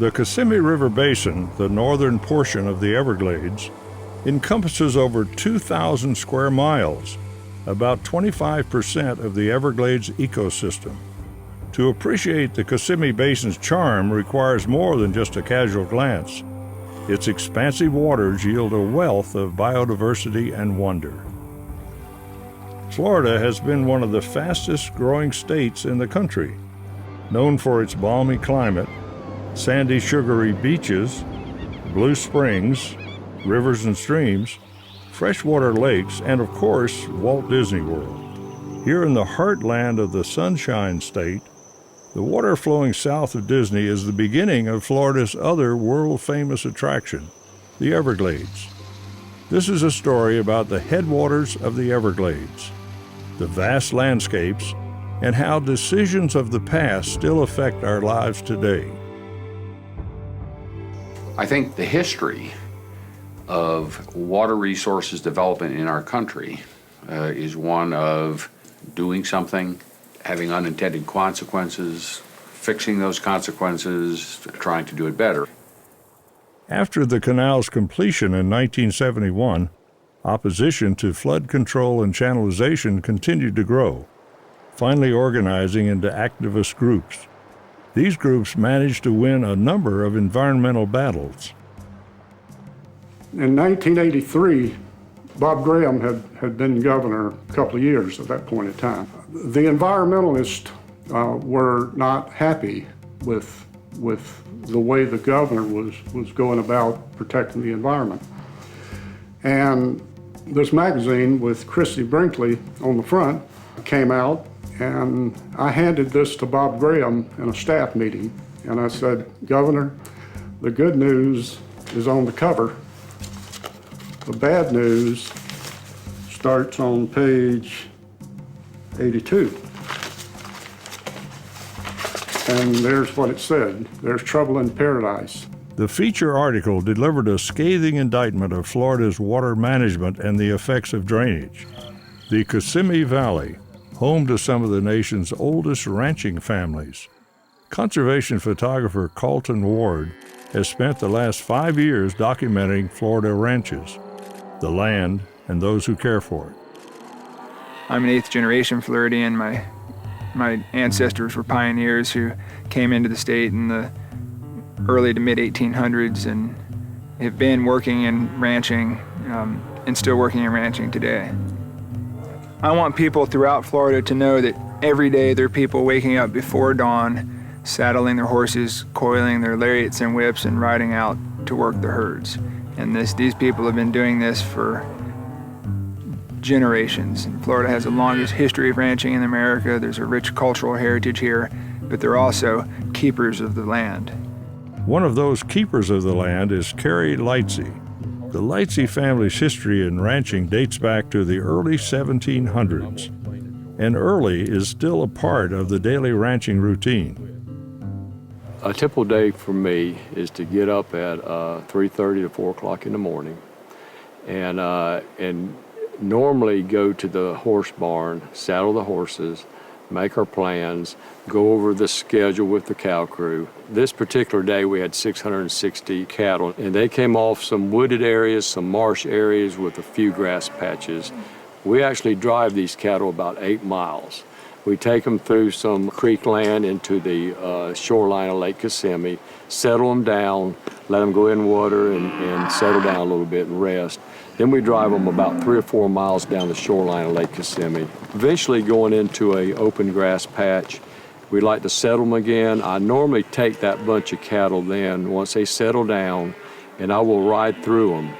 The Kissimmee River Basin, the northern portion of the Everglades, encompasses over 2,000 square miles, about 25% of the Everglades ecosystem. To appreciate the Kissimmee Basin's charm requires more than just a casual glance. Its expansive waters yield a wealth of biodiversity and wonder. Florida has been one of the fastest-growing states in the country, known for its balmy climate, sandy, sugary beaches, blue springs, rivers and streams, freshwater lakes, and of course, Walt Disney World. Here in the heartland of the Sunshine State, the water flowing south of Disney is the beginning of Florida's other world-famous attraction, the Everglades. This is a story about the headwaters of the Everglades, the vast landscapes, and how decisions of the past still affect our lives today. I think the history of water resources development in our country is one of doing something, having unintended consequences, fixing those consequences, trying to do it better. After the canal's completion in 1971, opposition to flood control and channelization continued to grow, finally organizing into activist groups. These groups managed to win a number of environmental battles. In 1983, Bob Graham had been governor a couple of years at that point in time. The environmentalists were not happy with the way the governor was going about protecting the environment. And this magazine with Christy Brinkley on the front came out, and I handed this to Bob Graham in a staff meeting, and I said, "Governor, the good news is on the cover. The bad news starts on page 82. And there's what it said. There's trouble in paradise. The feature article delivered a scathing indictment of Florida's water management and the effects of drainage. The Kissimmee Valley, home to some of the nation's oldest ranching families. Conservation photographer Carlton Ward has spent the last 5 years documenting Florida ranches, the land, and those who care for it. I'm an 8th-generation Floridian. My ancestors were pioneers who came into the state in the early to mid-1800s and have been working in ranching and still working in ranching today. I want people throughout Florida to know that every day there are people waking up before dawn, saddling their horses, coiling their lariats and whips, and riding out to work the herds. And these people have been doing this for generations. And Florida has the longest history of ranching in America. There's a rich cultural heritage here, but they're also keepers of the land. One of those keepers of the land is Carrie Lightsey. The Lightsey family's history in ranching dates back to the early 1700s, and early is still a part of the daily ranching routine. A typical day for me is to get up at 3:30 to 4 o'clock in the morning and normally go to the horse barn, saddle the horses, make our plans, go over the schedule with the cow crew. This particular day we had 660 cattle, and they came off some wooded areas, some marsh areas with a few grass patches. We actually drive these cattle about 8 miles. We take them through some creek land into the shoreline of Lake Kissimmee, settle them down, let them go in water and settle down a little bit and rest. Then we drive them about 3 or 4 miles down the shoreline of Lake Kissimmee, eventually going into an open grass patch. We like to settle them again. I normally take that bunch of cattle then, once they settle down, and I will ride through them.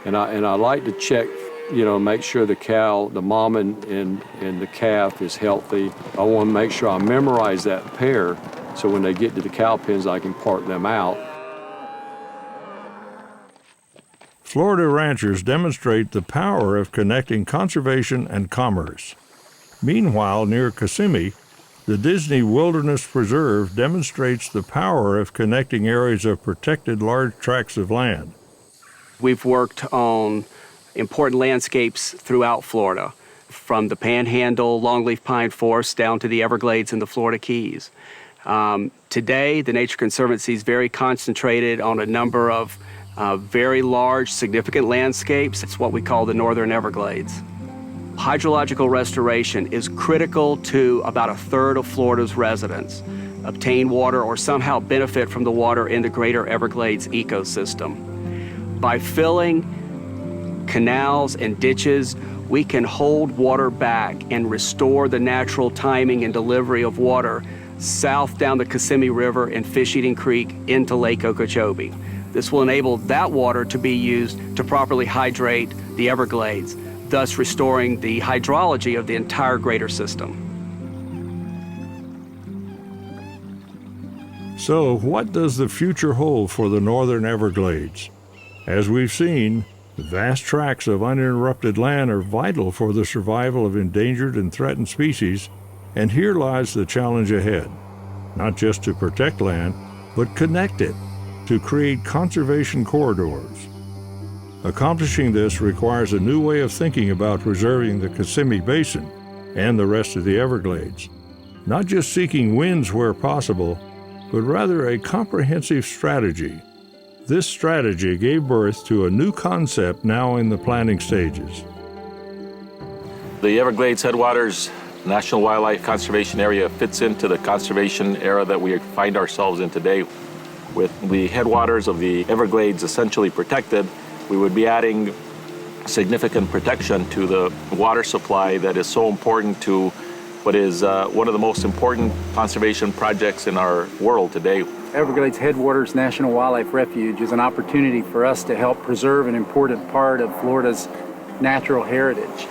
And I like to check, make sure the cow, the mom and the calf is healthy. I want to make sure I memorize that pair so when they get to the cow pens, I can part them out. Florida ranchers demonstrate the power of connecting conservation and commerce. Meanwhile, near Kissimmee, the Disney Wilderness Preserve demonstrates the power of connecting areas of protected large tracts of land. We've worked on important landscapes throughout Florida, from the Panhandle longleaf pine forest down to the Everglades and the Florida Keys. Today, the Nature Conservancy is very concentrated on a number of very large, significant landscapes. It's what we call the Northern Everglades. Hydrological restoration is critical to about a third of Florida's residents obtain water or somehow benefit from the water in the Greater Everglades ecosystem. By filling canals and ditches, we can hold water back and restore the natural timing and delivery of water south down the Kissimmee River and Fish Eating Creek into Lake Okeechobee. This will enable that water to be used to properly hydrate the Everglades, thus restoring the hydrology of the entire greater system. So, what does the future hold for the Northern Everglades? As we've seen, vast tracts of uninterrupted land are vital for the survival of endangered and threatened species, and here lies the challenge ahead. Not just to protect land, but connect it, to create conservation corridors. Accomplishing this requires a new way of thinking about preserving the Kissimmee Basin and the rest of the Everglades. Not just seeking wins where possible, but rather a comprehensive strategy. This strategy gave birth to a new concept now in the planning stages. The Everglades Headwaters National Wildlife Conservation Area fits into the conservation era that we find ourselves in today. With the headwaters of the Everglades essentially protected, we would be adding significant protection to the water supply that is so important to what is one of the most important conservation projects in our world today. Everglades Headwaters National Wildlife Refuge is an opportunity for us to help preserve an important part of Florida's natural heritage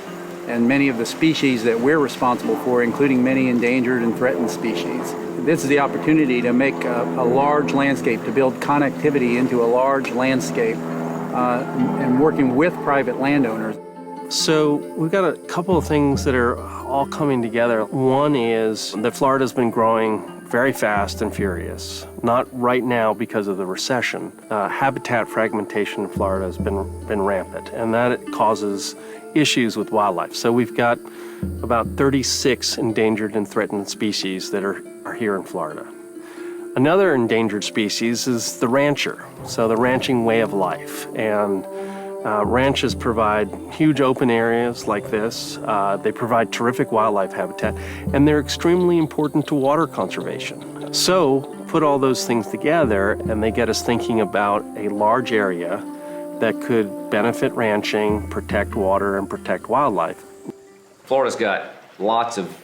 and many of the species that we're responsible for, including many endangered and threatened species. This is the opportunity to make a large landscape, to build connectivity into a large landscape and working with private landowners. So we've got a couple of things that are all coming together. One is that Florida's been growing very fast and furious. Not right now because of the recession. Habitat fragmentation in Florida has been rampant, and that causes issues with wildlife. So we've got about 36 endangered and threatened species that are here in Florida. Another endangered species is the rancher, so the ranching way of life. And ranches provide huge open areas like this. They provide terrific wildlife habitat, and they're extremely important to water conservation. So put all those things together, and they get us thinking about a large area that could benefit ranching, protect water, and protect wildlife. Florida's got lots of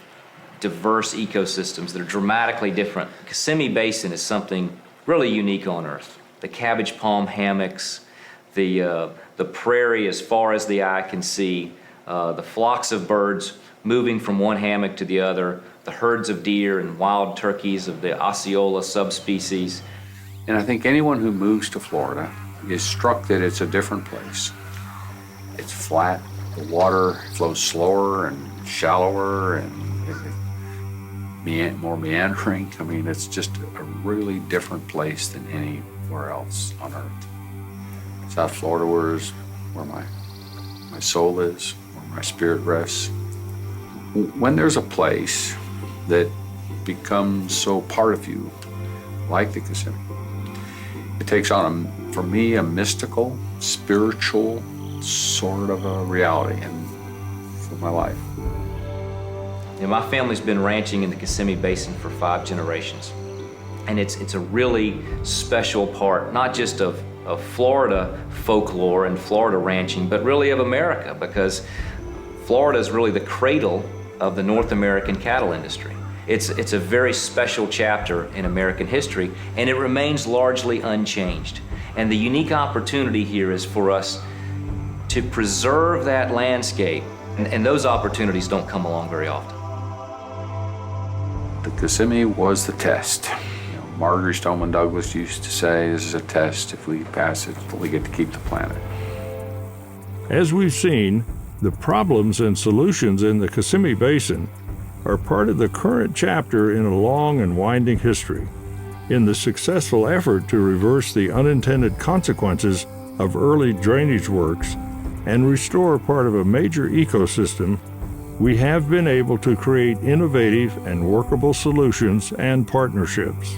diverse ecosystems that are dramatically different. Kissimmee Basin is something really unique on Earth. The cabbage palm hammocks, the prairie as far as the eye can see, the flocks of birds moving from one hammock to the other, the herds of deer and wild turkeys of the Osceola subspecies. And I think anyone who moves to Florida is struck that it's a different place. It's flat, the water flows slower and shallower and more meandering. I mean, it's just a really different place than anywhere else on Earth. South Florida where my soul is, where my spirit rests. When there's a place that becomes so part of you, like the Kissimmee, it takes on, for me, a mystical, spiritual sort of a reality for my life. You know, my family's been ranching in the Kissimmee Basin for 5 generations. And it's a really special part, not just of Florida folklore and Florida ranching, but really of America, because Florida is really the cradle of the North American cattle industry. It's a very special chapter in American history, and it remains largely unchanged. And the unique opportunity here is for us to preserve that landscape, and those opportunities don't come along very often. The Kissimmee was the test. Marjorie Stoneman Douglas used to say, this is a test. If we pass it, we get to keep the planet. As we've seen, the problems and solutions in the Kissimmee Basin are part of the current chapter in a long and winding history. In the successful effort to reverse the unintended consequences of early drainage works and restore part of a major ecosystem, we have been able to create innovative and workable solutions and partnerships.